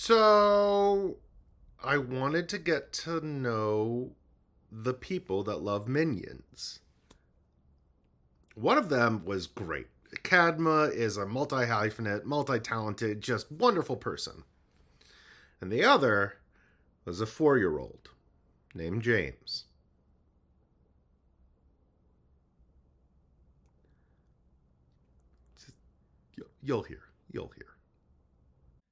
So, I wanted to get to know the people that love Minions. One of them was great. Cadma is a multi-hyphenate, multi-talented, just wonderful person. And the other was a 4-year-old named James. You'll hear.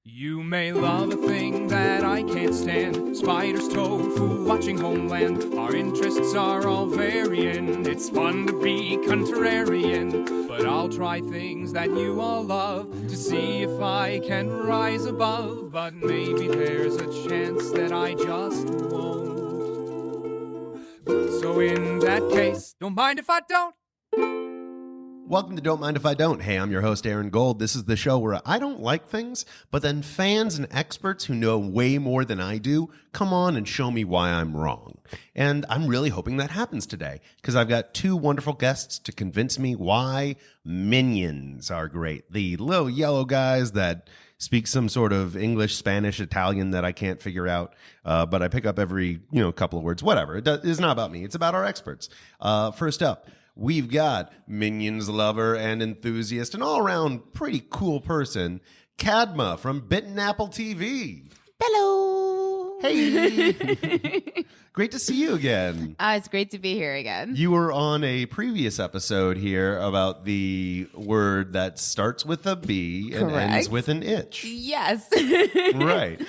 You may love a thing that I can't stand. Spiders, tofu, watching Homeland. Our interests are all varying. It's fun to be contrarian. But I'll try things that you all love to see if I can rise above. But maybe there's a chance that I just won't. So in that case, don't mind if I don't. Welcome to Don't Mind If I Don't. Hey, I'm your host, Aaron Gold. This is the show where I don't like things, but then fans and experts who know way more than I do come on and show me why I'm wrong. And I'm really hoping that happens today because I've got two wonderful guests to convince me why Minions are great. The little yellow guys that speak some sort of English, Spanish, Italian that I can't figure out, but I pick up every couple of words. Whatever. It's not about me. It's about our experts. First up, we've got Minions lover and enthusiast and all-around pretty cool person, Cadma from Bitten Apple TV. Hello. Hey. Great to see you again. It's great to be here again. You were on a previous episode here about the word that starts with a B and ends with an itch. Yes. Right.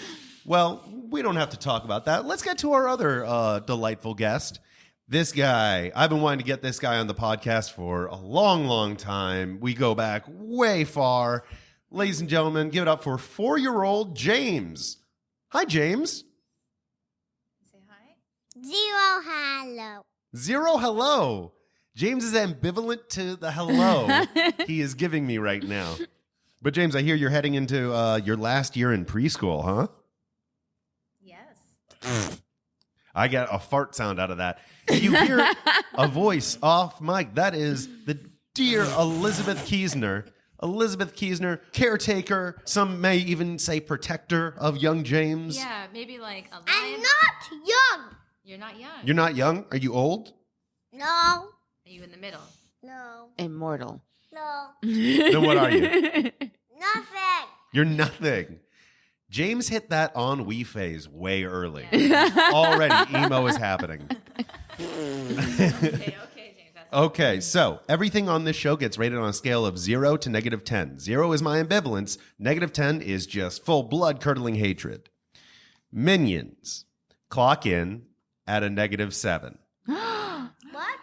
Well, we don't have to talk about that. Let's get to our other delightful guest. This guy, I've been wanting to get this guy on the podcast for a long, long time. We go back way far. Ladies and gentlemen, give it up for 4-year-old James. Hi, James. Say hi. 0 hello. 0 hello. James is ambivalent to the hello he is giving me right now. But James, I hear you're heading into your last year in preschool, huh? Yes. I get a fart sound out of that. If you hear a voice off mic, that is the dear Elizabeth Kiesner. Elizabeth Kiesner, caretaker, some may even say protector of young James. Yeah, maybe like a lion. I'm not young. You're not young. You're not young? Are you old? No. Are you in the middle? No. Immortal. No. Then what are you? Nothing. You're nothing. James hit that ennui phase way early. Yeah. Already, emo is happening. Okay, James. That's Okay, so everything on this show gets rated on a scale of 0 to -10. 0 is my ambivalence. -10 is just full blood-curdling hatred. Minions clock in at a -7. What?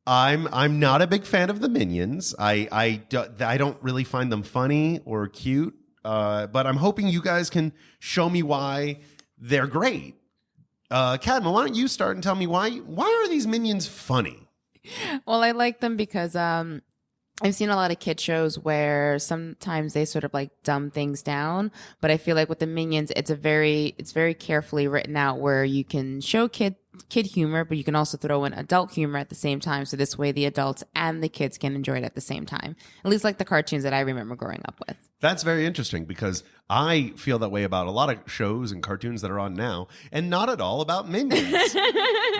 I'm not a big fan of the Minions. I don't really find them funny or cute. But I'm hoping you guys can show me why they're great. Cadma, why don't you start and tell me why are these Minions funny? Well, I like them because I've seen a lot of kid shows where sometimes they sort of like dumb things down, but I feel like with the Minions, it's very carefully written out where you can show kid humor, but you can also throw in adult humor at the same time. So this way the adults and the kids can enjoy it at the same time. At least like the cartoons that I remember growing up with. That's very interesting because I feel that way about a lot of shows and cartoons that are on now and not at all about Minions,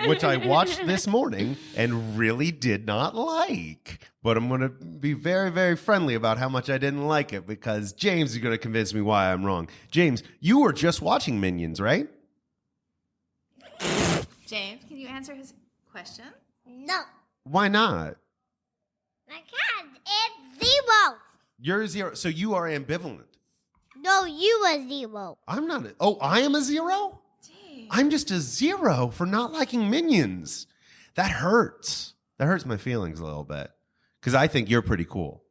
which I watched this morning and really did not like. But I'm going to be very, very friendly about how much I didn't like it because James is going to convince me why I'm wrong. James, you were just watching Minions, right? James, can you answer his question? No. Why not? I can't. It's 0. You're 0. So you are ambivalent. No, you were 0. I'm not. I am a 0? Gee. I'm just a 0 for not liking Minions. That hurts. That hurts my feelings a little bit because I think you're pretty cool.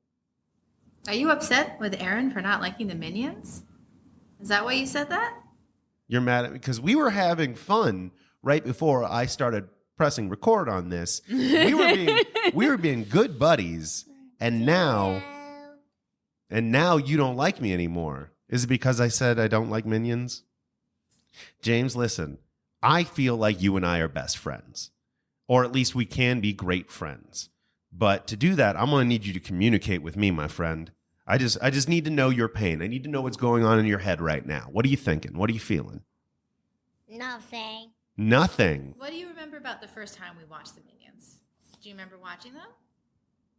Are you upset with Aaron for not liking the Minions? Is that why you said that? You're mad at me because we were having fun right before I started pressing record on this. We were being good buddies, and now you don't like me anymore. Is it because I said I don't like Minions? James, listen, I feel like you and I are best friends, or at least we can be great friends. But to do that, I'm going to need you to communicate with me, my friend. I just need to know your pain. I need to know what's going on in your head right now. What are you thinking? What are you feeling? Nothing. Nothing. What do you remember about the first time we watched the Minions? Do you remember watching them?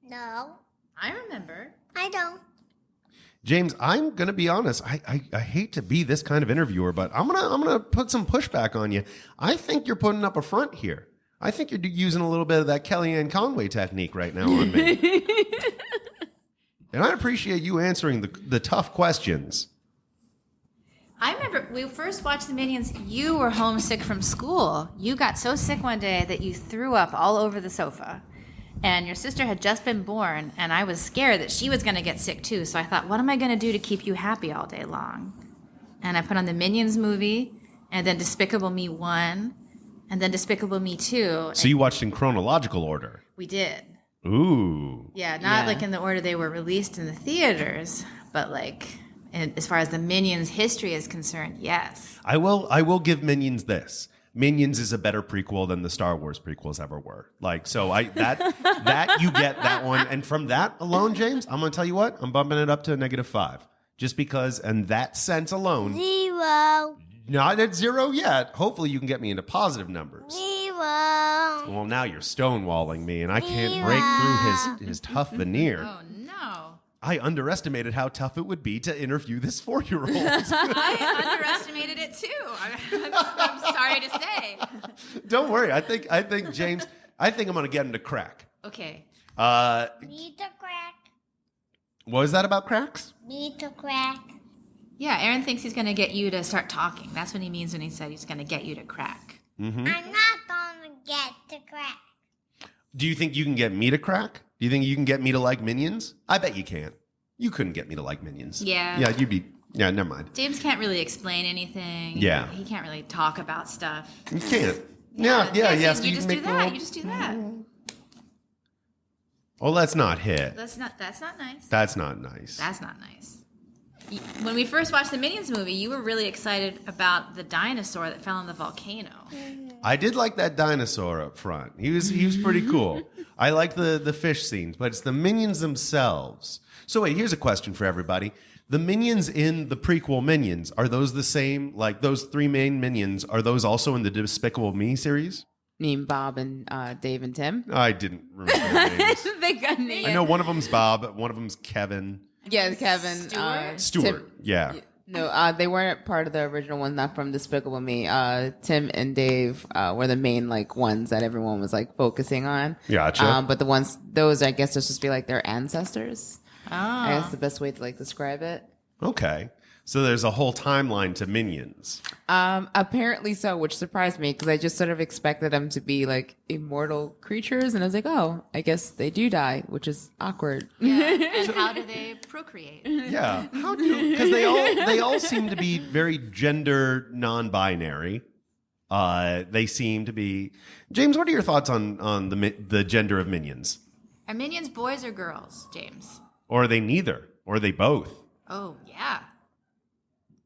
No. I remember. I don't. James, I'm gonna be honest. I hate to be this kind of interviewer, but I'm gonna put some pushback on you. I think you're putting up a front here. I think you're using a little bit of that Kellyanne Conway technique right now on me. And I appreciate you answering the tough questions. I remember we first watched the Minions. You were homesick from school. You got so sick one day that you threw up all over the sofa. And your sister had just been born, and I was scared that she was going to get sick too. So I thought, what am I going to do to keep you happy all day long? And I put on the Minions movie, and then Despicable Me 1, and then Despicable Me 2. So you watched in chronological order. We did. Ooh. Yeah, not like in the order they were released in the theaters, but like as far as the Minions history is concerned, yes. I will give Minions this. Minions is a better prequel than the Star Wars prequels ever were. Like, so that you get that one. And from that alone, James, I'm going to tell you what, I'm bumping it up to a -5. Just because, in that sense alone. 0. Not at 0 yet. Hopefully you can get me into positive numbers. 0. Well, now you're stonewalling me, and I can't break through his tough veneer. Oh, no. I underestimated how tough it would be to interview this 4-year-old. I underestimated it too. I'm sorry to say. Don't worry. I think James, I'm going to get him to crack. Okay. Me to crack. What was that about cracks? Me to crack. Yeah, Aaron thinks he's going to get you to start talking. That's what he means when he said he's going to get you to crack. Mm-hmm. I'm not going to get to crack. Do you think you can get me to crack? Do you think you can get me to like Minions? I bet you can't. You couldn't get me to like Minions. Yeah. Yeah, yeah, never mind. James can't really explain anything. Yeah. He can't really talk about stuff. You can't. Yeah. So you just do that. You just do that. Oh, let's not hit. That's not nice. That's not nice. That's not nice. When we first watched the Minions movie, you were really excited about the dinosaur that fell in the volcano. I did like that dinosaur up front. He was pretty cool. I like the fish scenes, but it's the Minions themselves. So wait, here's a question for everybody. The Minions in the prequel Minions, are those the same? Like those 3 main Minions, are those also in the Despicable Me series? Me and Bob and Dave and Tim. I didn't remember their names. They got named. I know one of them's Bob, one of them's Kevin. Yeah, Kevin. Stewart? Tim, yeah. No, they weren't part of the original one, not from Despicable Me. Tim and Dave were the main ones that everyone was focusing on. Gotcha. But those I guess are supposed to be their ancestors. Oh. I guess the best way to describe it. Okay. So there's a whole timeline to Minions. Apparently so, which surprised me because I just sort of expected them to be immortal creatures, and I was like, oh, I guess they do die, which is awkward. Yeah. And how do they procreate? Yeah. How do? Because they all seem to be very gender non-binary. They seem to be. James, what are your thoughts on the gender of Minions? Are Minions boys or girls, James? Or are they neither? Or are they both? Oh, yeah.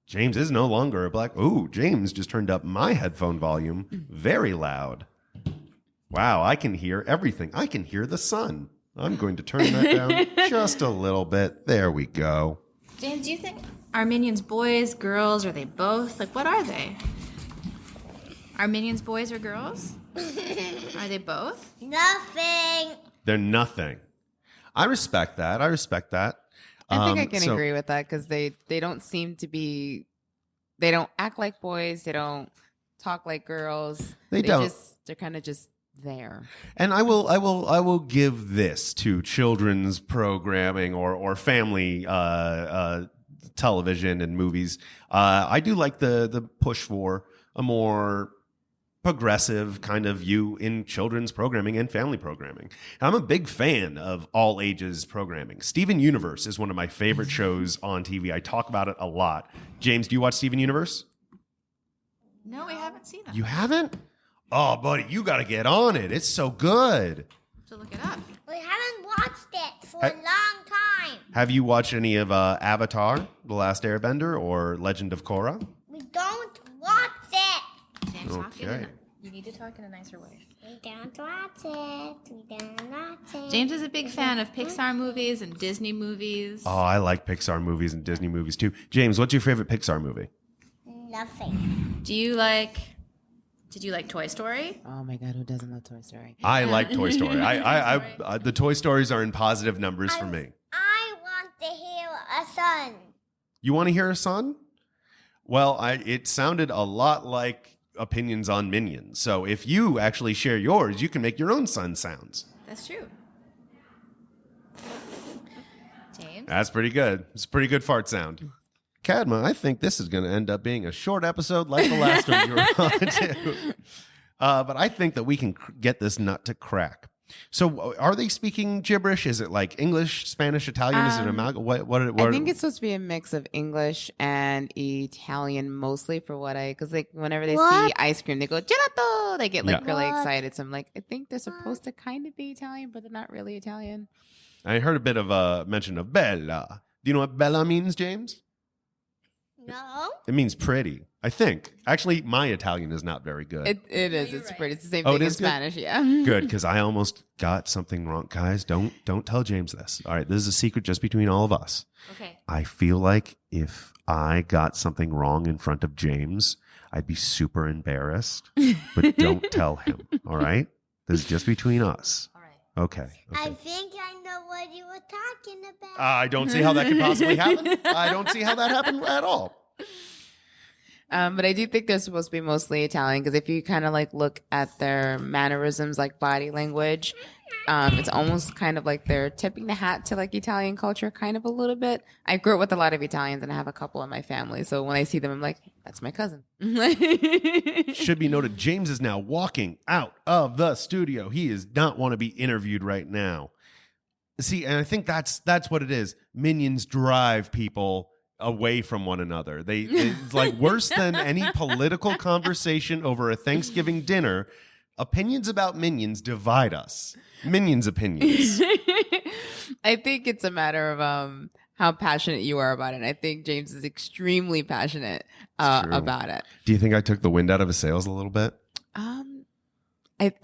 James is no longer a black. Ooh, James just turned up my headphone volume very loud. Wow, I can hear everything. I can hear the sun. I'm going to turn that down just a little bit. There we go. James, do you think are Minions boys, girls, or are they both? What are they? Are Minions boys or girls? Are they both? Nothing. They're nothing. I respect that. I think I can agree with that because they don't seem to be. They don't act like boys. They don't talk like girls. They don't. They're kind of just there. And I will give this to children's programming or family television and movies. I do like the push for a more progressive kind of view in children's programming and family programming. And I'm a big fan of all ages programming. Steven Universe is one of my favorite shows on TV. I talk about it a lot. James, do you watch Steven Universe? No, we haven't seen them. You haven't? Oh, buddy, you got to get on it. It's so good. So look it up. We haven't watched it for a long time. Have you watched any of Avatar, The Last Airbender, or Legend of Korra? We don't watch it. James, talk it in. You need to talk in a nicer way. We don't watch it. We don't watch it. James is a big fan of Pixar movies and Disney movies. Oh, I like Pixar movies and Disney movies too. James, what's your favorite Pixar movie? Nothing. Did you like Toy Story? Oh my God, who doesn't love Toy Story? I like Toy Story. The Toy Stories are in positive numbers for me. I want to hear a son. You want to hear a son? Well, it sounded a lot like opinions on Minions. So if you actually share yours, you can make your own son sounds. That's true. James? That's pretty good. It's a pretty good fart sound. Cadma, I think this is going to end up being a short episode like the last one you were on to. But I think that we can get this nut to crack. So are they speaking gibberish? Is it like English, Spanish, Italian? Is it amalgam? What I think it's supposed to be a mix of English and Italian mostly because like whenever they see ice cream, they go gelato. They get like really excited. So I'm like, I think they're supposed to kind of be Italian, but they're not really Italian. I heard a bit of a mention of bella. Do you know what bella means, James? No. It means pretty, I think. Actually, my Italian is not very good. It is. It's right. pretty. It's the same Oh, thing it in is good? Spanish. Yeah. Good, because I almost got something wrong. Guys, don't tell James this. All right, this is a secret just between all of us. Okay. I feel like if I got something wrong in front of James, I'd be super embarrassed. But don't tell him, all right? This is just between us. All right. Okay. I think I know what you were talking about. I don't see how that could possibly happen. I don't see how that happened at all. But I do think they're supposed to be mostly Italian because if you kind of like look at their mannerisms, like body language, it's almost kind of like they're tipping the hat to like Italian culture kind of a little bit. I grew up with a lot of Italians and I have a couple in my family. So when I see them, I'm like, that's my cousin. Should be noted, James is now walking out of the studio. He does not want to be interviewed right now. See, and I think that's what it is. Minions drive people away from one another. It's like worse than any political conversation over a Thanksgiving dinner. Opinions about Minions divide us. Minions' opinions. I think it's a matter of how passionate you are about it. And I think James is extremely passionate about it. Do you think I took the wind out of his sails a little bit?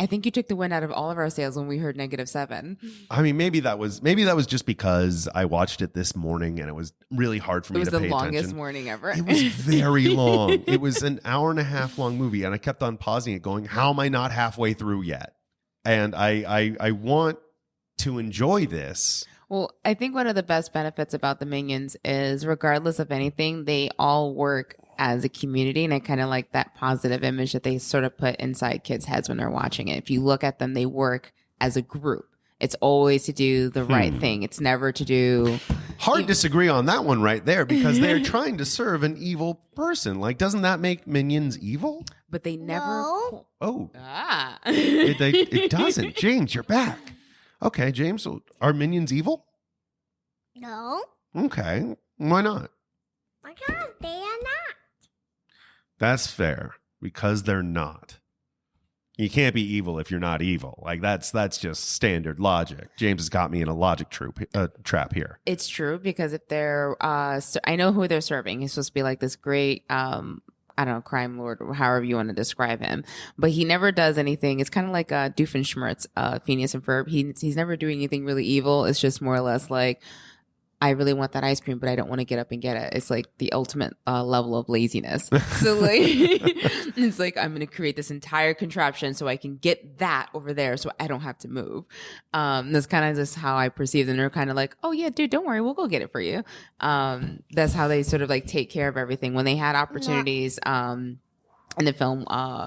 I think you took the wind out of all of our sales when we heard -7. I mean, maybe that was just because I watched it this morning and it was really hard for me to pay attention. It was the longest morning ever. It was very long. It was an hour-and-a-half long movie, and I kept on pausing it, going, "How am I not halfway through yet?" And I want to enjoy this. Well, I think one of the best benefits about the Minions is, regardless of anything, they all work as a community, and I kind of like that positive image that they sort of put inside kids' heads when they're watching it. If you look at them, they work as a group. It's always to do the right thing. It's never to do... Hard disagree on that one right there, because they're trying to serve an evil person. Like, doesn't that make Minions evil? But they never... No. Oh, Ah. it doesn't. James, you're back. Okay, James, so are Minions evil? No. Okay, why not? Because they are not. That's fair, because they're not. You can't be evil if you're not evil. Like that's just standard logic. James has got me in a logic trap here. It's true, because if they're... I know who they're serving. He's supposed to be like this great... I don't know, crime lord, or however you want to describe him. But he never does anything. It's kind of like Doofenshmirtz, Phineas and Ferb. He's never doing anything really evil. It's just more or less like, I really want that ice cream, but I don't want to get up and get it. It's like the ultimate level of laziness. So like, it's like, I'm going to create this entire contraption so I can get that over there so I don't have to move. That's kind of just how I perceive them. They're kind of like, oh yeah, dude, don't worry. We'll go get it for you. That's how they sort of like take care of everything. When they had opportunities in the film,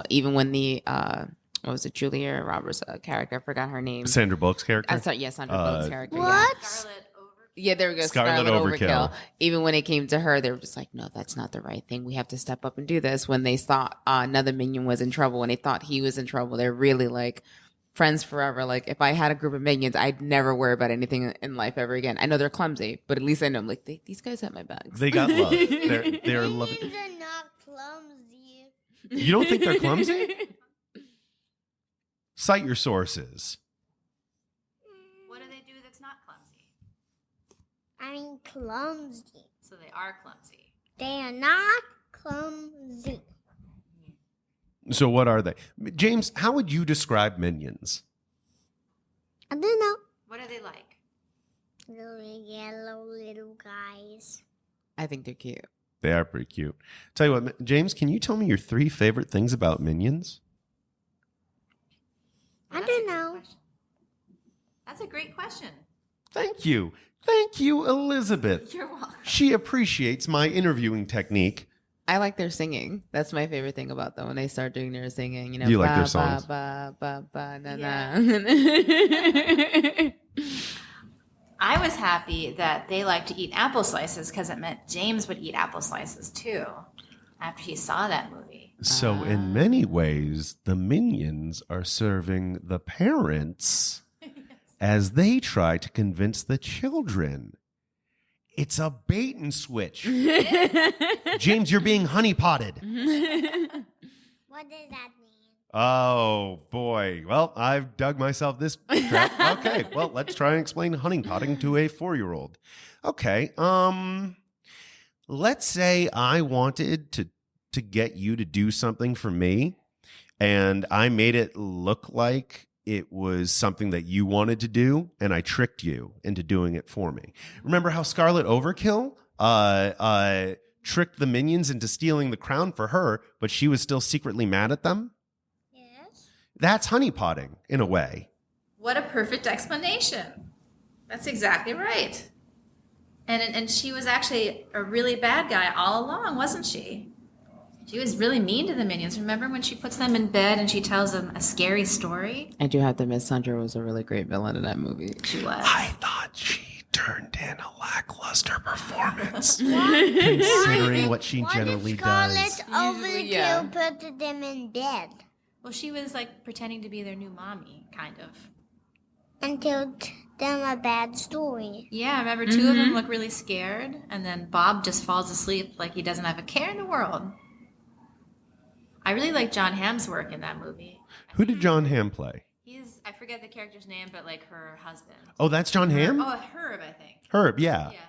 even when the... what was it? Julia Roberts' character. I forgot her name. Sandra Bullock's character? Sandra Bullock's character. What? Yeah, there we go. Scarlet Overkill. Even when it came to her, they were just like, no, that's not the right thing. We have to step up and do this. When they thought another minion was in trouble, when they thought he was in trouble, they're really like friends forever. Like, if I had a group of minions, I'd never worry about anything in life ever again. I know they're clumsy, but at least I know, like, these guys have my backs. They got love. They're loving. Minions are not clumsy. You don't think they're clumsy? Cite your sources. What do they do that's not clumsy? I mean clumsy. So they are clumsy. They are not clumsy. So what are they? James, how would you describe Minions? I don't know. What are they like? Little yellow little guys. I think they're cute. They are pretty cute. Tell you what, James, can you tell me your 3 favorite things about Minions? I That's don't a good know. question. That's a great question. Thank you. Thank you, Elizabeth. You're welcome. She appreciates my interviewing technique. I like their singing. That's my favorite thing about them when they start doing their singing. You know, You like their ba, songs? Ba, ba, ba, na, Yeah. na. I was happy that they like to eat apple slices because it meant James would eat apple slices too after he saw that movie. So in many ways, the Minions are serving the parents as they try to convince the children. It's a bait and switch. James, you're being honeypotted. What does that mean? Oh, boy. Well, I've dug myself this trap. Okay, well, let's try and explain honeypotting to a 4-year-old. Okay, let's say I wanted to get you to do something for me, and I made it look like it was something that you wanted to do, and I tricked you into doing it for me. Remember how Scarlet Overkill tricked the Minions into stealing the crown for her, but she was still secretly mad at them? Yes. That's honeypotting, in a way. What a perfect explanation. That's exactly right. And she was actually a really bad guy all along, wasn't she? She was really mean to the Minions. Remember when she puts them in bed and she tells them a scary story? I do have to admit, Sandra was a really great villain in that movie. She was. I thought she turned in a lackluster performance, considering what she generally does. Scarlet Usually, Overkill yeah. put them in bed Well, she was like pretending to be their new mommy, kind of. and told them a bad story. Yeah, remember 2 of them look really scared, and then Bob just falls asleep like he doesn't have a care in the world. I really like John Hamm's work in that movie. Who did John Hamm play? I forget the character's name, but like her husband. Oh, that's John Hamm? Oh, Herb, I think. Herb, yeah. Yeah.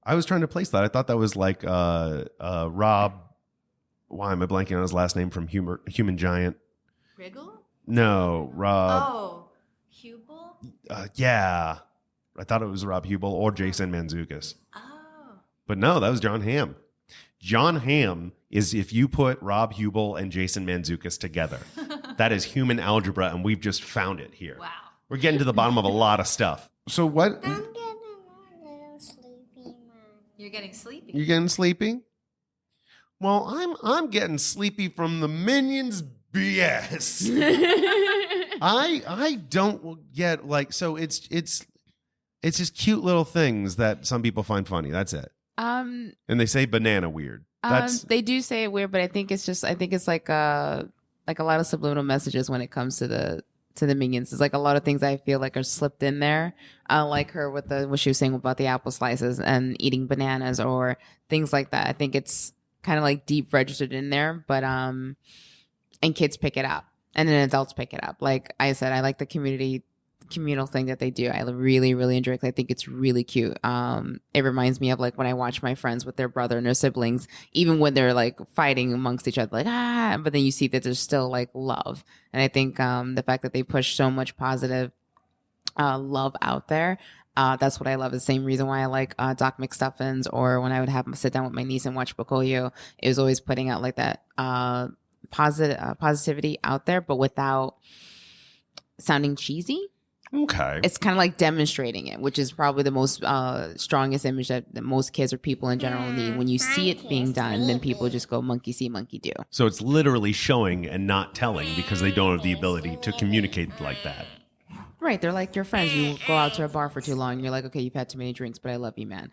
I was trying to place that. I thought that was like Rob. Why am I blanking on his last name from Human Giant? Riggle? No, Rob. Oh, Hubel? Yeah. I thought it was Rob Hubel or Jason Mantzoukas. Oh. But no, that was John Hamm. John Hamm is if you put Rob Hubel and Jason Mantzoukas together. That is human algebra, and we've just found it here. Wow. We're getting to the bottom of a lot of stuff. So what? I'm getting a little sleepy, man. You're getting sleepy. You getting sleepy? Well, I'm getting sleepy from the Minions BS. I don't get like so it's just cute little things that some people find funny. That's it. And they say banana weird. That's They do say it weird, but I think it's like a lot of subliminal messages when it comes to the Minions. It's like a lot of things I feel like are slipped in there, like her with what she was saying about the apple slices and eating bananas or things like that. I think it's kind of like deep registered in there, but and kids pick it up and then adults pick it up. Like I said, I like the communal thing that they do. I really, really enjoy it. I think it's really cute. It reminds me of like when I watch my friends with their brother and their siblings, even when they're like fighting amongst each other, like, but then you see that there's still like love. And I think the fact that they push so much positive love out there, that's what I love. The same reason why I like Doc McStuffins, or when I would have sit down with my niece and watch Bakoyo, it was always putting out like that positivity out there, but without sounding cheesy. okay. It's kind of like demonstrating it, which is probably the most strongest image that most kids or people in general need. When you see it being done, then people just go monkey see, monkey do. So it's literally showing and not telling because they don't have the ability to communicate like that. Right. They're like your friends. You go out to a bar for too long. You're like, okay, you've had too many drinks, but I love you, man.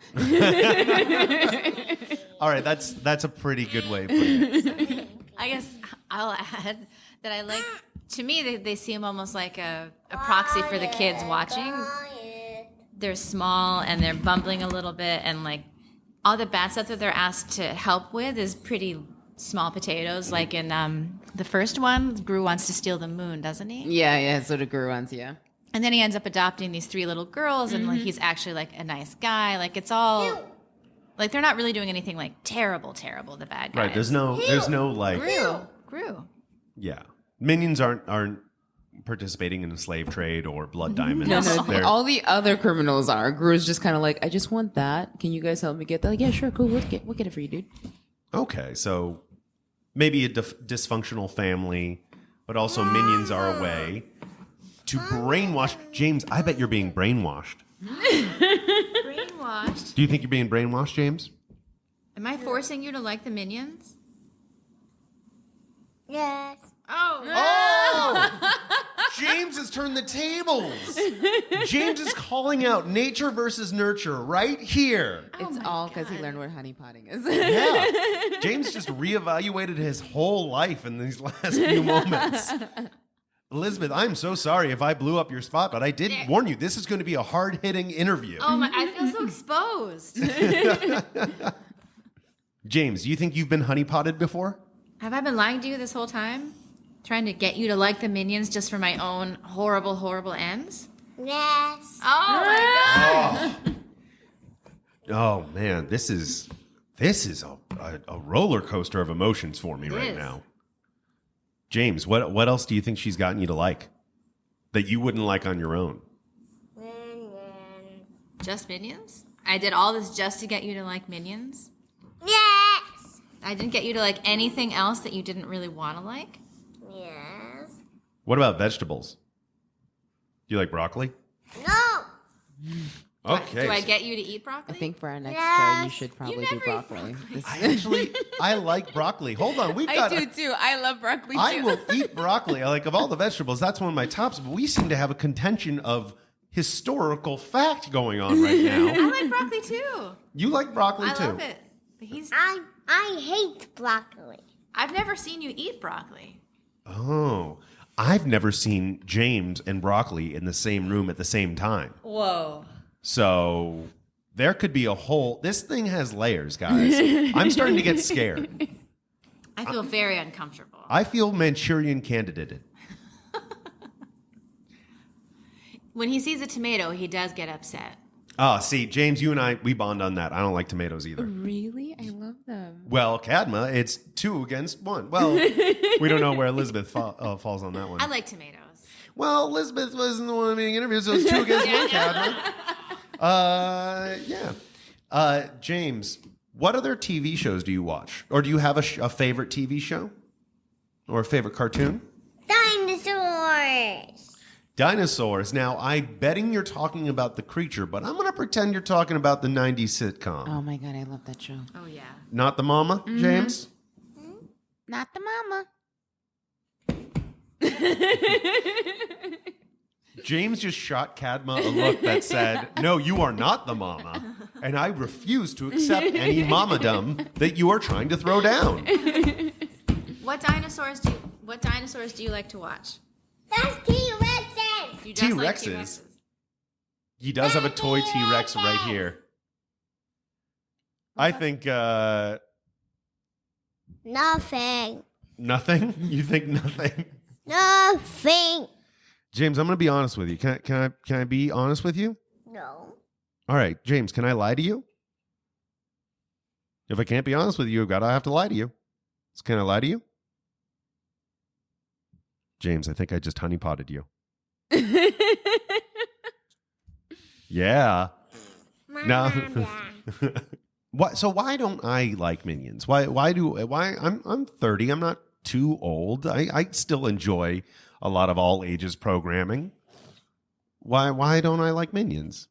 All right, that's a pretty good way of putting it. I guess I'll add that I like, to me, they seem almost like a proxy for the kids watching. They're small and they're bumbling a little bit, and like all the bad stuff that they're asked to help with is pretty small potatoes. Like in the first one, Gru wants to steal the moon, doesn't he? Yeah. So the Guru ones, yeah. And then he ends up adopting these 3 little girls, and like he's actually like a nice guy. Like it's all like they're not really doing anything like terrible, the bad guys. Right, there's no like Gru. Yeah. Minions aren't participating in the slave trade or blood diamonds. No, They're- all the other criminals are. Gru's just kind of like, I just want that. Can you guys help me get that? Like, yeah, sure, cool. We'll get it for you, dude. Okay, so maybe a dysfunctional family, but also minions are a way to brainwash. James, I bet you're being brainwashed. Brainwashed? Do you think you're being brainwashed, James? Am I forcing you to like the Minions? Yes. Oh. James has turned the tables. James is calling out nature versus nurture right here. It's all because he learned what honeypotting is. Yeah. James just reevaluated his whole life in these last few moments. Elizabeth, I'm so sorry if I blew up your spot, but I did warn you, this is going to be a hard-hitting interview. Oh my! I feel so exposed. James, do you think you've been honeypotted before? Have I been lying to you this whole time? Trying to get you to like the Minions just for my own horrible, horrible ends? Yes. Oh my God! Oh man, this is a roller coaster of emotions for me right is. now. James, what else do you think she's gotten you to like that you wouldn't like on your own? Just Minions? I did all this just to get you to like Minions? Yes. I didn't get you to like anything else that you didn't really want to like? Yes. What about vegetables? Do you like broccoli? No. Okay. Do I get you to eat broccoli? I think for our next show, Yes. you should probably never do eat broccoli. I like broccoli. Hold on, we've I got. do too. I love broccoli too. I will eat broccoli. Like of all the vegetables, that's one of my tops. But we seem to have a contention of historical fact going on right now. I like broccoli too. You like broccoli I too? love it. But I hate broccoli. I've never seen you eat broccoli. Oh, I've never seen James and broccoli in the same room at the same time. Whoa. So there could be a whole. This thing has layers, guys. I'm starting to get scared. I feel very uncomfortable. I feel Manchurian candidated. When he sees a tomato, he does get upset. Oh, see, James, you and I, we bond on that. I don't like tomatoes either. Really? I love them. Well, Cadma, it's 2 against 1. Well, we don't know where Elizabeth falls on that one. I like tomatoes. Well, Elizabeth wasn't the one being interviewed, so it's 2 against 1, Cadma. Yeah. James, what other TV shows do you watch? Or do you have a favorite TV show? Or a favorite cartoon? Dinosaurs. Dinosaurs. Now, I'm betting you're talking about The Creature, but I'm going to pretend you're talking about the 90s sitcom. Oh my God, I love that show. Oh, yeah. Not the mama, James? Not the mama. James just shot Cadma a look that said, no, you are not the mama, and I refuse to accept any mamadom that you are trying to throw down. What dinosaurs do you like to watch? That's T-Rexes. You just like T-Rexes? T-Rexes. He does have a toy T-Rex right here. I think, Nothing. nothing? You think nothing? Nothing. James, I'm going to be honest with you. Can I be honest with you? No. All right, James, can I lie to you? If I can't be honest with you, I have to lie to you. So can I lie to you? James, I think I just honeypotted you. Yeah. No. Why don't I like Minions? Why I'm 30. I'm not too old. I still enjoy a lot of all ages programming. Why don't I like Minions?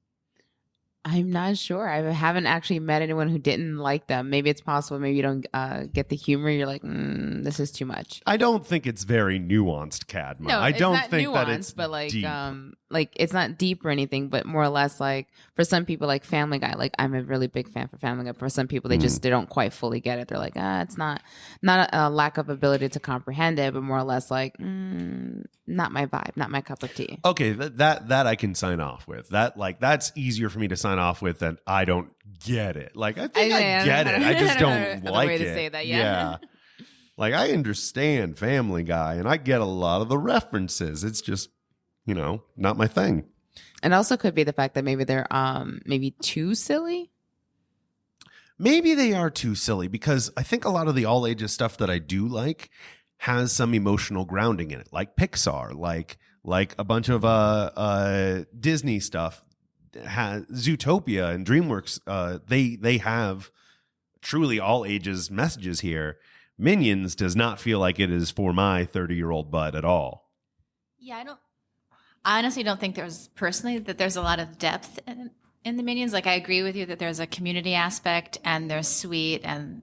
I'm not sure. I haven't actually met anyone who didn't like them. Maybe it's possible. Maybe you don't get the humor. You're like, this is too much. I don't think it's very nuanced, Cadma. No, I it's don't not think nuanced, that it's but like, deep. like it's not deep or anything, but more or less like for some people, like Family Guy. Like I'm a really big fan for Family Guy. For some people, they don't quite fully get it. They're like, it's not a lack of ability to comprehend it, but more or less like, not my vibe, not my cup of tea. Okay, that I can sign off with. That's easier for me to sign off with than I don't get it. Like I think I get it. I just don't like way it. to say that, yeah. Like I understand Family Guy and I get a lot of the references. It's just, not my thing. It also could be the fact that maybe they're maybe too silly. Maybe they are too silly because I think a lot of the all ages stuff that I do like has some emotional grounding in it, like Pixar, like a bunch of Disney stuff. Zootopia and DreamWorks, they have truly all ages messages here. Minions does not feel like it is for my 30-year-old bud at all. Yeah, I honestly don't think there's a lot of depth in the Minions. Like, I agree with you that there's a community aspect and they're sweet and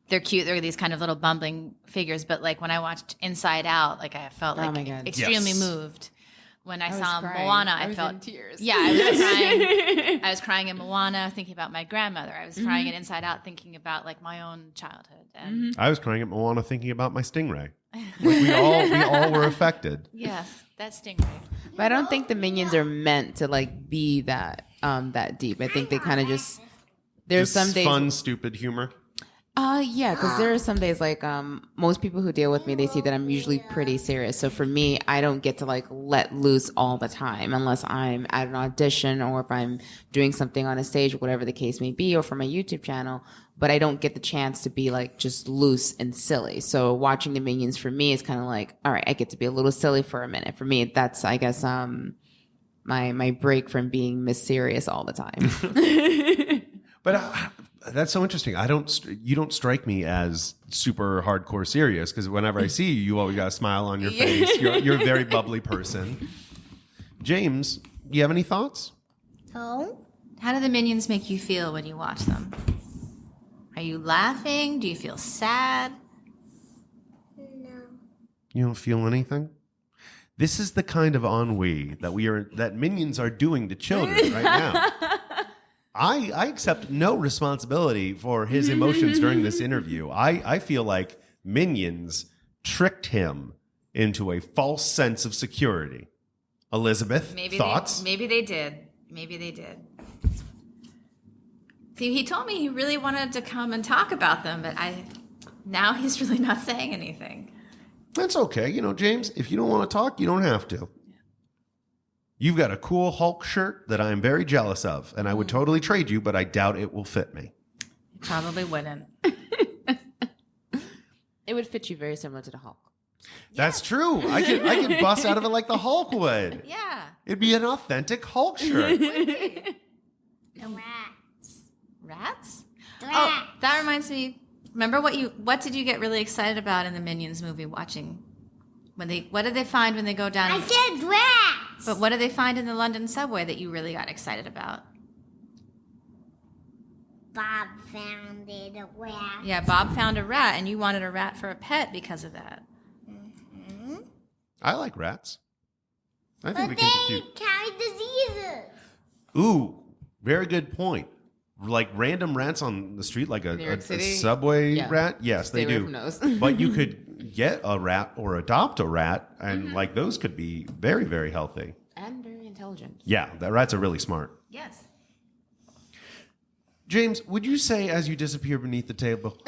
they're cute. They're these kind of little bumbling figures. But like when I watched Inside Out, like I felt like extremely moved. When I saw Moana, I felt in tears. Yeah, I was crying. I was crying in Moana, thinking about my grandmother. I was crying in Inside Out, thinking about like my own childhood. And I was crying at Moana, thinking about my stingray. we all were affected. yes, that stingray. But I don't think the Minions are meant to like be that deep. I think they kind of there's some days fun, stupid humor. Yeah, because there are some days like most people who deal with me, they see that I'm usually pretty serious. So for me, I don't get to like let loose all the time unless I'm at an audition or if I'm doing something on a stage, whatever the case may be, or for my YouTube channel. But I don't get the chance to be like just loose and silly. So watching the Minions for me is kind of like, all right, I get to be a little silly for a minute. For me, that's I guess my break from being Miss Serious all the time. But that's so interesting. You don't strike me as super hardcore serious because whenever I see you, you always got a smile on your face. You're a very bubbly person. James, do you have any thoughts? No. How do the Minions make you feel when you watch them? Are you laughing? Do you feel sad? No. You don't feel anything? This is the kind of ennui that Minions are doing to children right now. I accept no responsibility for his emotions during this interview. I feel like Minions tricked him into a false sense of security. Elizabeth, thoughts? Maybe they did. See, he told me he really wanted to come and talk about them, but now he's really not saying anything. That's okay. You know, James, if you don't want to talk, you don't have to. You've got a cool Hulk shirt that I'm very jealous of, and I would totally trade you, but I doubt it will fit me. Probably wouldn't. It would fit you very similar to the Hulk. That's true. I could bust out of it like the Hulk would. Yeah. It'd be an authentic Hulk shirt. The rats. Rats? The Oh, rats. that reminds me. Remember what did you get really excited about in the Minions movie watching? What did they find when they go down? I said rats. But what did they find in the London subway that you really got excited about? Bob found it a rat. Yeah, Bob found a rat, and you wanted a rat for a pet because of that. I like rats. I think But we can be they cute. carry diseases. Ooh, very good point. Like random rats on the street, like New York a City? subway Yeah. rat. Yes, Stay they away do. from those. But you could get a rat or adopt a rat, and like those could be very, very healthy. And very intelligent. Yeah, the rats are really smart. Yes. James, would you say as you disappear beneath the table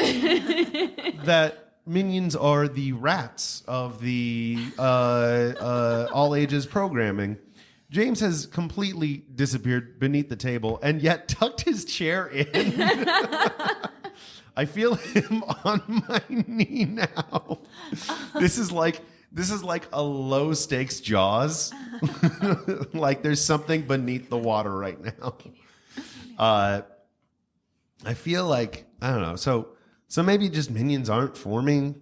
that Minions are the rats of the all ages programming? James has completely disappeared beneath the table and yet tucked his chair in. I feel him on my knee now. This is like a low stakes Jaws. Like there's something beneath the water right now. I feel like I don't know. So maybe just Minions aren't for me.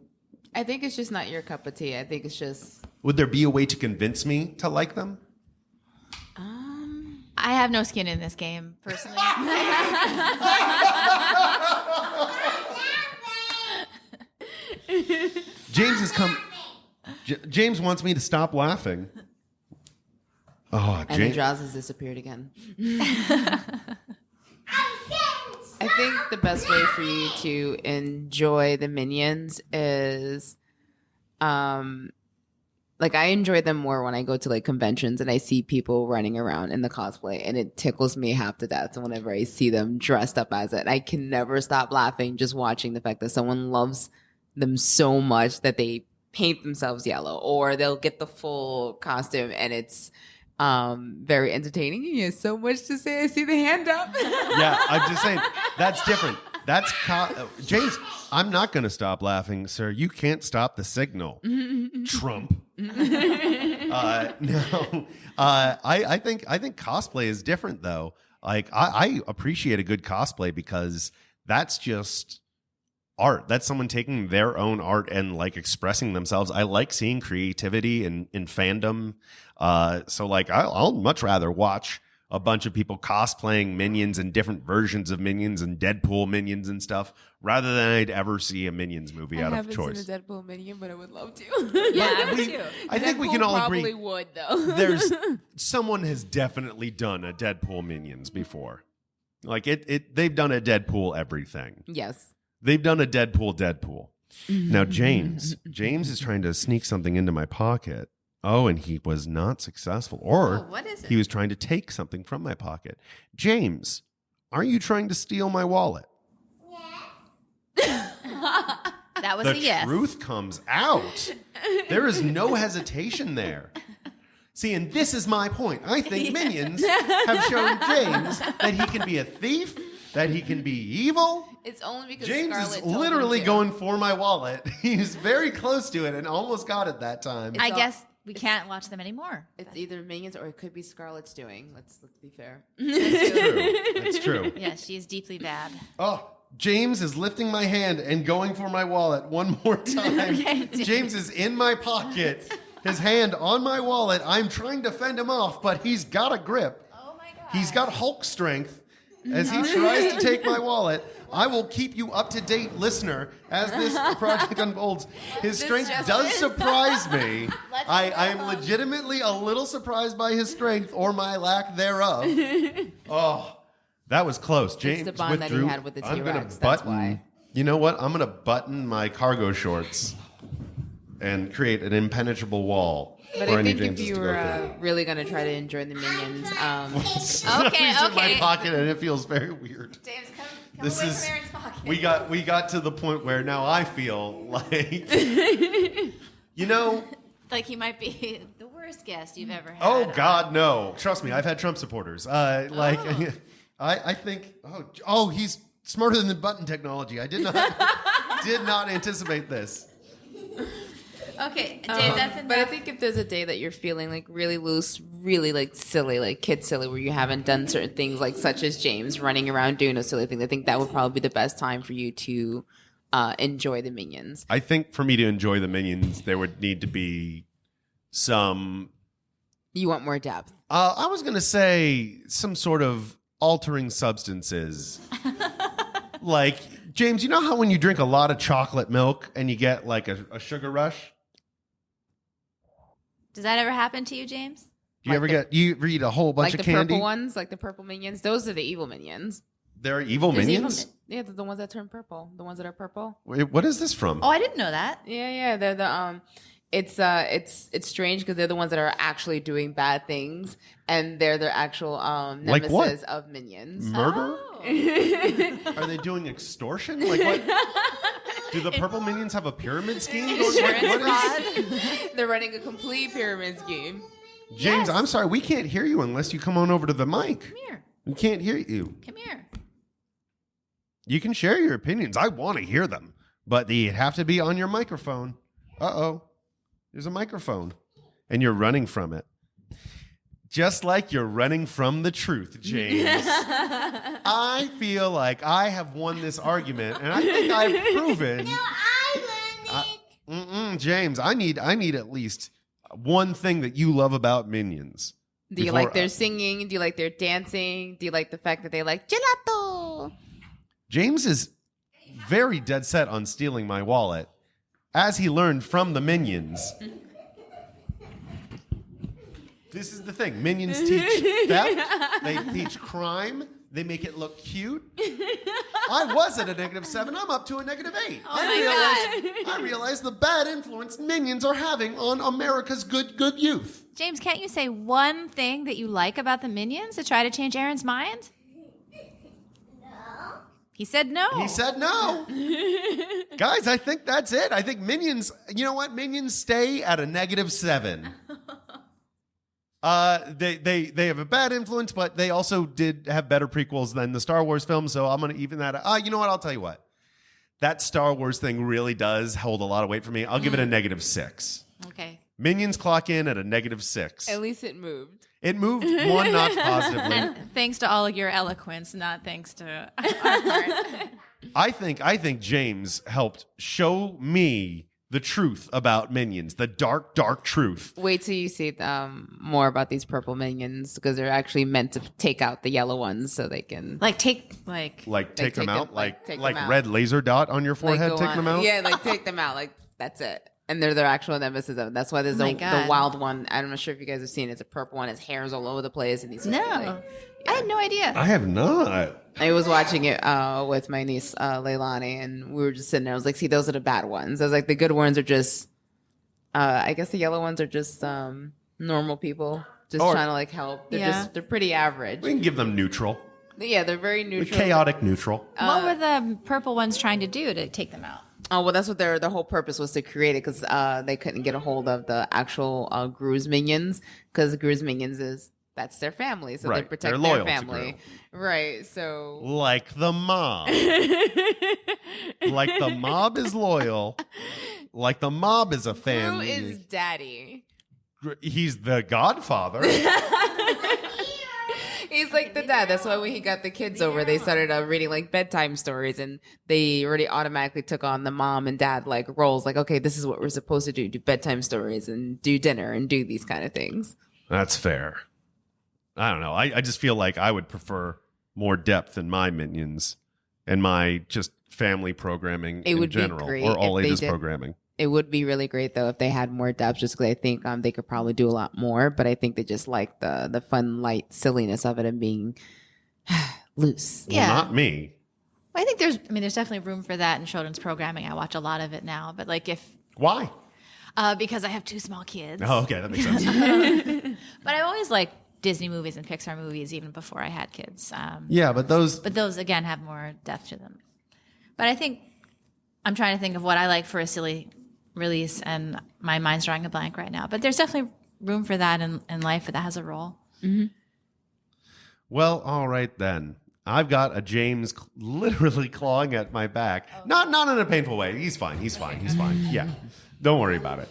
I think it's just not your cup of tea. I think it's just Would there be a way to convince me to like them? I have no skin in this game, personally. James has come. James wants me to stop laughing. Oh, and then James. Jaws has disappeared again. I think the best way for you to enjoy the Minions is, like I enjoy them more when I go to like conventions and I see people running around in the cosplay, and it tickles me half to death whenever I see them dressed up as it. I can never stop laughing just watching the fact that someone loves them so much that they paint themselves yellow, or they'll get the full costume, and it's very entertaining. He has so much to say. I see the hand up. Yeah, I'm just saying that's different. That's James. I'm not going to stop laughing, sir. You can't stop the signal, Trump. No, I think cosplay is different though. Like I appreciate a good cosplay because that's just art. That's someone taking their own art and like expressing themselves. I like seeing creativity in fandom. So like I'll much rather watch a bunch of people cosplaying Minions and different versions of Minions and Deadpool Minions and stuff rather than I'd ever see a Minions movie out of choice. I haven't seen a Deadpool Minion, but I would love to. Yeah, I would too. I think we can all agree. Probably would though. There's someone has definitely done a Deadpool Minions before. Like they've done a Deadpool everything. Yes. They've done a Deadpool. Now James is trying to sneak something into my pocket. Oh, and he was not successful. Or what is it? He was trying to take something from my pocket. James, are you trying to steal my wallet? That was The a yes. truth comes out. There is no hesitation there. See, and this is my point. I think Minions have shown James that he can be a thief, that he can be evil. It's only because James Scarlett is told literally him to. going for my wallet. He's very close to it and almost got it that time. I guess we can't watch them anymore. It's either Minions or it could be Scarlett's doing. Let's be fair. That's true. Yes, she is deeply bad. Oh, James is lifting my hand and going for my wallet one more time. James is in my pocket, his hand on my wallet. I'm trying to fend him off, but he's got a grip. Oh my God. He's got Hulk strength as he tries to take my wallet. I will keep you up to date, listener, as this project unfolds. His strength does surprise me. I am legitimately a little surprised by his strength or my lack thereof. Oh, that was close. James the bond that he withdrew. had with the I'm gonna T-Rex, that's button. why. You know what? I'm going to button my cargo shorts and create an impenetrable wall. But for I any think if Jameses you to go were through. really going to try to enjoy the Minions, Okay, He's in my okay. pocket and it feels very weird. James, come This away is from Aaron's pocket. we got to the point where now I feel like you know. Like he might be the worst guest you've ever had. Oh God, no! Trust me, I've had Trump supporters. I think he's smarter than the button technology. I did not anticipate this. Okay, James, that's enough. but I think if there's a day that you're feeling like really loose, really like silly, like kid silly, where you haven't done certain things, like such as James running around doing those silly things, I think that would probably be the best time for you to enjoy the Minions. I think for me to enjoy the Minions, there would need to be some. You want more depth. I was gonna say some sort of altering substances. Like James, you know how when you drink a lot of chocolate milk and you get like a sugar rush? Does that ever happen to you, James? Do you ever eat a whole bunch Like of the candy? purple ones, like the purple Minions. Those are the evil Minions. There are evil There's Minions? yeah, they're the ones that turn purple. The ones that are purple. Wait, what is this from? Oh, I didn't know that. Yeah, they're the it's strange because they're the ones that are actually doing bad things, and they're their actual Like nemesis what? of Minions. Murder? Oh. Are they doing extortion? Like what? Do the purple Minions have a pyramid scheme? Insurance fraud. They're running a complete pyramid scheme. James, Yes. I'm sorry, we can't hear you unless you come on over to the mic. Come here. We can't hear you. Come here. You can share your opinions. I want to hear them, but they have to be on your microphone. Uh-oh. There's a microphone, and you're running from it. Just like you're running from the truth, James. I feel like I have won this argument, and I think I've proven. No, I won it. James, I need at least one thing that you love about Minions. Do you Before- like their singing? Do you like their dancing? Do you like the fact that they like gelato? James is very dead set on stealing my wallet, as he learned from the Minions. This is the thing. Minions teach theft. They teach crime. They make it look cute. I was at a -7. I'm up to a -8. I realize the bad influence Minions are having on America's good youth. James, can't you say one thing that you like about the Minions to try to change Aaron's mind? No. He said no. He said no. Guys, I think that's it. I think Minions, you know what? Minions stay at a -7. They have a bad influence, but they also did have better prequels than the Star Wars films. So I'm going to even that. You know what? I'll tell you what. That Star Wars thing really does hold a lot of weight for me. I'll give it a -6. Okay. Minions clock in at a -6. At least it moved. It moved one notch positively. And thanks to all your eloquence, not thanks to our part. I think James helped show me the truth about Minions, the dark, dark truth. Wait till you see more about these purple minions because they're actually meant to take out the yellow ones so they can Take them out, take like them out. red laser dot on your forehead, go take on- them out. Yeah, like take them out. Like that's it. And they're their actual nemesis of it. That's why there's my the God. wild one. I'm not sure if you guys have seen it. It's a purple one. His hair's all over the place. And he's No. I had no idea. I have not. I was watching it with my niece Leilani, and we were just sitting there. I was like, "See, those are the bad ones." I was like, "The good ones are just, I guess the yellow ones are just normal people, just trying to like help. They're pretty average. We can give them neutral, Yeah, they're very neutral. chaotic neutral. What were the purple ones trying to do to take them out? Oh well, that's what their whole purpose was to create it because they couldn't get a hold of the actual Gru's minions because Gru's minions that's their family, so they Right. protect They're their loyal to family, right? So Like the mob. Like the mob is loyal. Like the mob is a Gru family. is daddy. He's the godfather. He's like the dad. That's why when he got the kids over, they started reading like bedtime stories, and they already automatically took on the mom and dad like roles. Like, okay, this is what we're supposed to do bedtime stories and do dinner and do these kind of things. That's fair. I don't know. I just feel like I would prefer more depth in my Minions and my just family programming It in would be general, great or all if they ages did. programming. It would be really great though if they had more depth, just because I think they could probably do a lot more. But I think they just like the fun, light silliness of it and being loose. Well, not me. Well, I think there's definitely room for that in children's programming. I watch a lot of it now, but like Why? because I have 2 small kids. Oh, okay, that makes sense. But I always liked Disney movies and Pixar movies even before I had kids. Yeah, but those. But those again have more depth to them. But I think I'm trying to think of what I like for a silly release, and my mind's drawing a blank right now. But there's definitely room for that in life that has a role. Well, all right then. I've got a James literally clawing at my back. Not in a painful way. He's fine. Yeah, don't worry about it.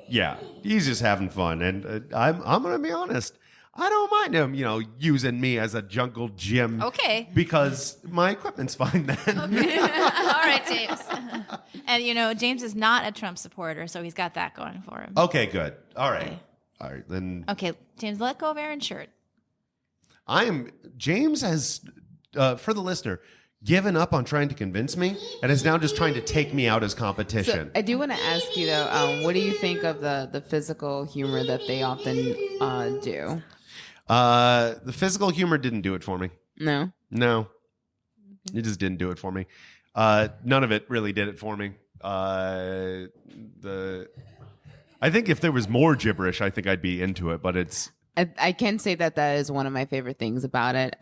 Yeah, he's just having fun, and I'm going to be honest. I don't mind him, using me as a jungle gym. Okay. Because my equipment's fine then. All right, James. And James is not a Trump supporter, so he's got that going for him. Okay, good. All right. Okay. All right, then. Okay, James, let go of Aaron's shirt. James has, for the listener, given up on trying to convince me and is now just trying to take me out as competition. So I do want to ask you though, what do you think of the physical humor that they often do? The physical humor didn't do it for me. No. It just didn't do it for me. None of it really did it for me. I think if there was more gibberish, I think I'd be into it, but it's... I can say that is one of my favorite things about it.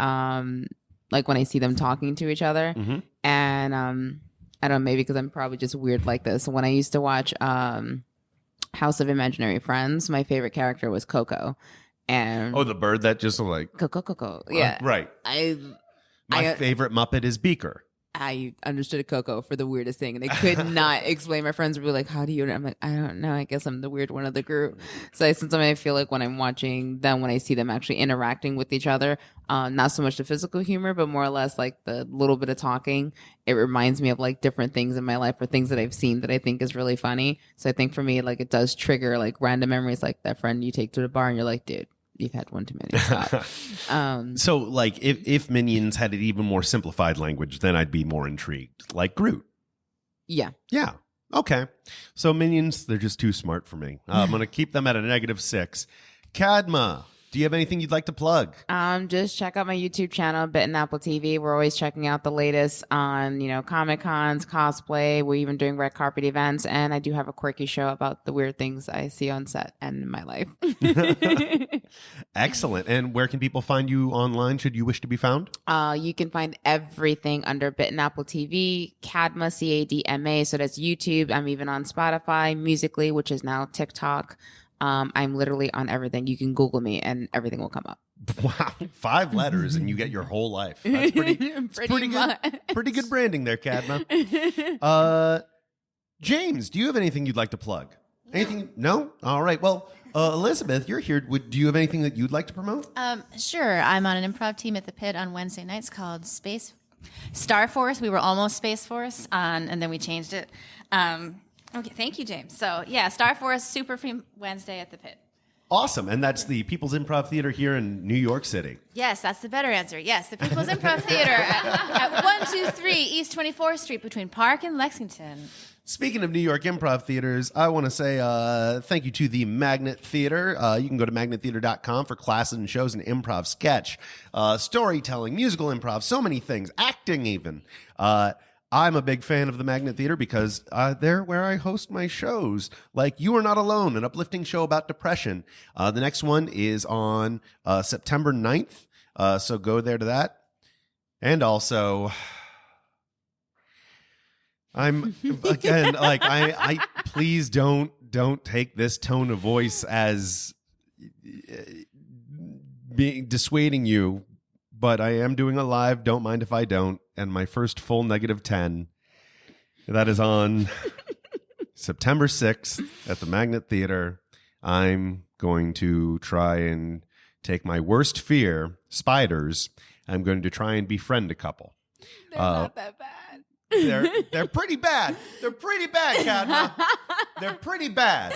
Like when I see them talking to each other, and I don't know, maybe because I'm probably just weird like this. When I used to watch House of Imaginary Friends, my favorite character was Coco. And the bird that just like... Coco. Yeah. Right. My favorite Muppet is Beaker. I understood a Coco for the weirdest thing, and I could not explain. My friends would be like, "How do you?" I'm like, "I don't know. I guess I'm the weird one of the group." So sometimes I feel like when I'm watching them, when I see them actually interacting with each other, not so much the physical humor, but more or less like the little bit of talking, it reminds me of like different things in my life or things that I've seen that I think is really funny. So I think for me, like it does trigger like random memories, like that friend you take to the bar, and you're like, "Dude, you've had one too many." Stop. So, like, if Minions had an even more simplified language, then I'd be more intrigued. Like Groot. Yeah. Yeah. Okay. So Minions, they're just too smart for me. I'm going to keep them at a -6. Cadma, do you have anything you'd like to plug? Just check out my YouTube channel, Bit and Apple TV. We're always checking out the latest on, Comic Cons, cosplay. We're even doing red carpet events. And I do have a quirky show about the weird things I see on set and in my life. Excellent. And where can people find you online should you wish to be found? You can find everything under Bit and Apple TV, Cadma, Cadma. So that's YouTube. I'm even on Spotify, Musically, which is now TikTok. I'm literally on everything. You can Google me and everything will come up. Wow, 5 letters and you get your whole life. That's pretty good. Pretty good branding there, Cadma. James, do you have anything you'd like to plug? Anything? No? All right. Well, Elizabeth, you're here. Do you have anything that you'd like to promote? Sure. I'm on an improv team at the Pit on Wednesday nights called Star Force. We were almost Space Force, and then we changed it. Okay, thank you, James. So, yeah, Star Force, Super Free Wednesday at the Pit. Awesome. And that's the People's Improv Theater here in New York City. Yes, that's the better answer. Yes, the People's Improv Theater at 123 East 24th Street between Park and Lexington. Speaking of New York improv theaters, I want to say thank you to the Magnet Theater. You can go to magnettheater.com for classes and shows in improv, sketch, storytelling, musical improv, so many things, acting even. I'm a big fan of the Magnet Theater because they're where I host my shows, like You Are Not Alone, an uplifting show about depression. The next one is on September 9th, so go there to that. And also, I'm, again, like, I please don't take this tone of voice as being dissuading you, but I am doing a live Don't Mind If I Don't, and my first full -10. That is on September 6th at the Magnet Theater. I'm going to try and take my worst fear, spiders. I'm going to try and befriend a couple. They're not that bad. They're pretty bad. They're pretty bad, Cadma. They're pretty bad.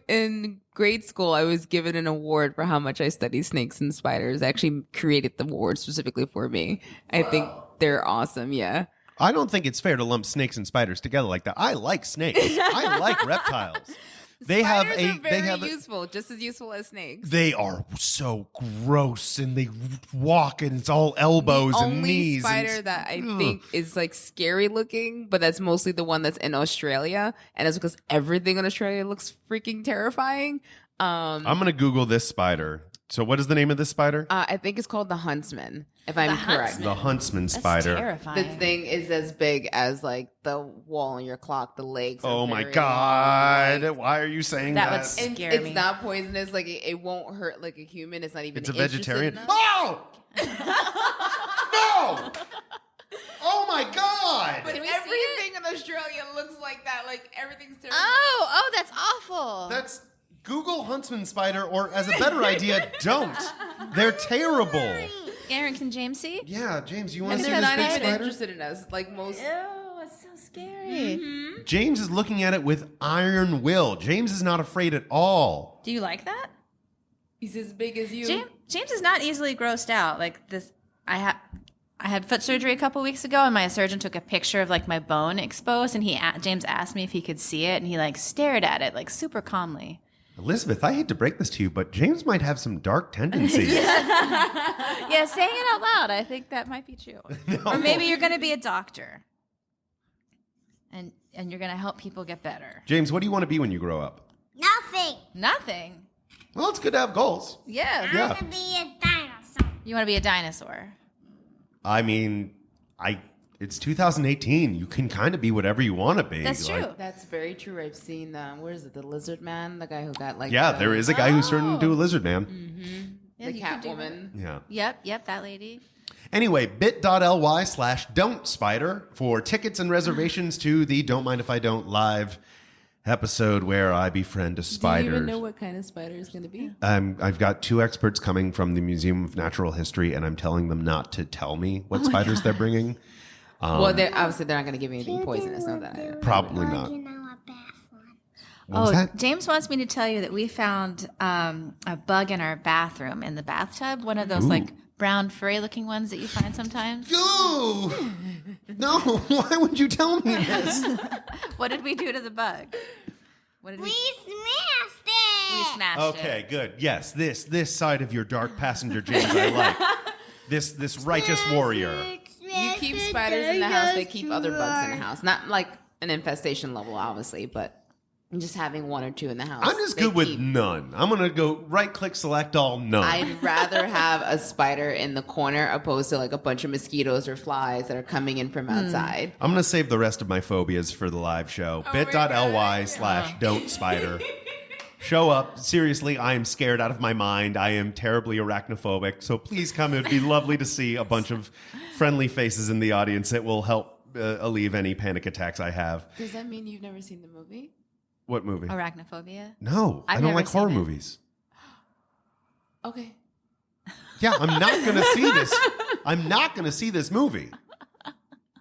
In grade school, I was given an award for how much I study snakes and spiders. I actually created the award specifically for me. I think they're awesome. Yeah. I don't think it's fair to lump snakes and spiders together like that. I like snakes. I like reptiles. Spiders are very useful, just as useful as snakes. They are so gross, and they walk, and it's all elbows and knees. The only spider that I think is like scary looking, but that's mostly the one that's in Australia, and it's because everything in Australia looks freaking terrifying. I'm gonna Google this spider. So what is the name of this spider? I think it's called the huntsman, if I'm correct. The huntsman spider. That's terrifying. The thing is as big as like the wall on your clock. The legs. Oh my God! Long. Why are you saying that? That would scare me. It's not poisonous. Like it won't hurt like a human. It's not even. It's a vegetarian. Enough. Oh! No! Oh my God! But everything in Australia looks like that. Like everything's terrible. Oh, that's awful. That's Google huntsman spider, or as a better idea, don't. They're terrible. Aaron, can James see? Yeah, James, you want to see they're this not big even spider? interested in us. Like most. Ew, it's so scary. Mm-hmm. James is looking at it with iron will. James is not afraid at all. Do you like that? He's as big as you. James is not easily grossed out. Like this, I had foot surgery a couple weeks ago, and my surgeon took a picture of like my bone exposed, and James asked me if he could see it, and he like stared at it like super calmly. Elizabeth, I hate to break this to you, but James might have some dark tendencies. Yeah, saying it out loud, I think that might be true. No. Or maybe you're going to be a doctor, and you're going to help people get better. James, what do you want to be when you grow up? Nothing. Well, it's good to have goals. Yeah. Yeah. I want to be a dinosaur. You want to be a dinosaur. I mean, it's 2018. You can kind of be whatever you want to be. That's true. That's very true. I've seen where is it? The lizard man, the guy who got like. Yeah, there is a guy who's turned into a lizard man. Yeah, The you could do Catwoman. Yeah. Yep, that lady. Anyway, bit.ly/don't-spider for tickets and reservations to the Don't Mind If I Don't live episode where I befriend a spider. Do you even know what kind of spider is going to be? I've got 2 experts coming from the Museum of Natural History, and I'm telling them not to tell me what spiders they're bringing. Well, they're not going to give me anything poisonous. Know that. Probably not. You know a bathroom. What was that? James wants me to tell you that we found a bug in our bathroom in the bathtub. One of those like brown furry-looking ones that you find sometimes. Ooh! No, why would you tell me this? What did we do to the bug? We smashed it. We smashed it. Okay, good. Yes, this side of your dark passenger, James, I like. This righteous warrior. You keep spiders in the house, they keep other bugs in the house. Not like an infestation level, obviously, but just having 1 or 2 in the house. I'm just good with none. I'm going to go right-click, select all, none. I'd rather have a spider in the corner opposed to like a bunch of mosquitoes or flies that are coming in from outside. I'm going to save the rest of my phobias for the live show. bit.ly/don't-spider. show up. Seriously, I am scared out of my mind. I am terribly arachnophobic. So please come. It would be lovely to see a bunch of friendly faces in the audience. It will help alleviate any panic attacks I have. Does that mean you've never seen the movie? What movie? Arachnophobia? No, I don't never like seen horror it. movies. Okay. Yeah, I'm not going to see this. I'm not going to see this movie.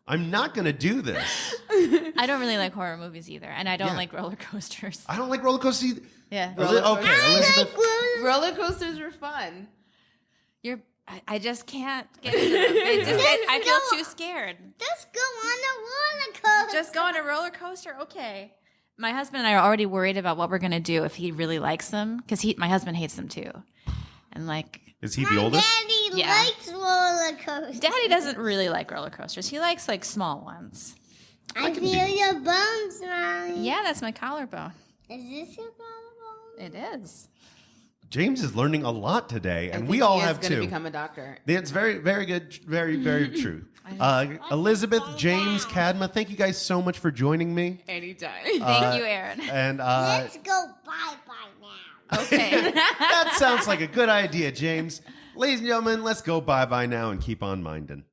I'm not going to do this. I don't really like horror movies either, and I don't like roller coasters. I don't like roller coasters either. Yeah. Okay, Elizabeth. Roller coasters are fun. I just can't get into them. I feel too scared. Just go on a roller coaster. Just go on a roller coaster? Okay. My husband and I are already worried about what we're going to do if he really likes them, because my husband hates them too. And Is he the oldest? Daddy Yeah. likes roller coasters. Daddy doesn't really like roller coasters. He likes small ones. I feel your bones, Mommy. Yeah, that's my collarbone. Is this your collarbone? It is. James is learning a lot today, and I we think all he is have gonna too. become a doctor. It's very, very good. Very, very true. Elizabeth, James, Cadma, thank you guys so much for joining me. Anytime. Thank you, Aaron. And Let's go bye-bye now. Okay. that sounds like a good idea, James. Ladies and gentlemen, let's go bye-bye now and keep on minding.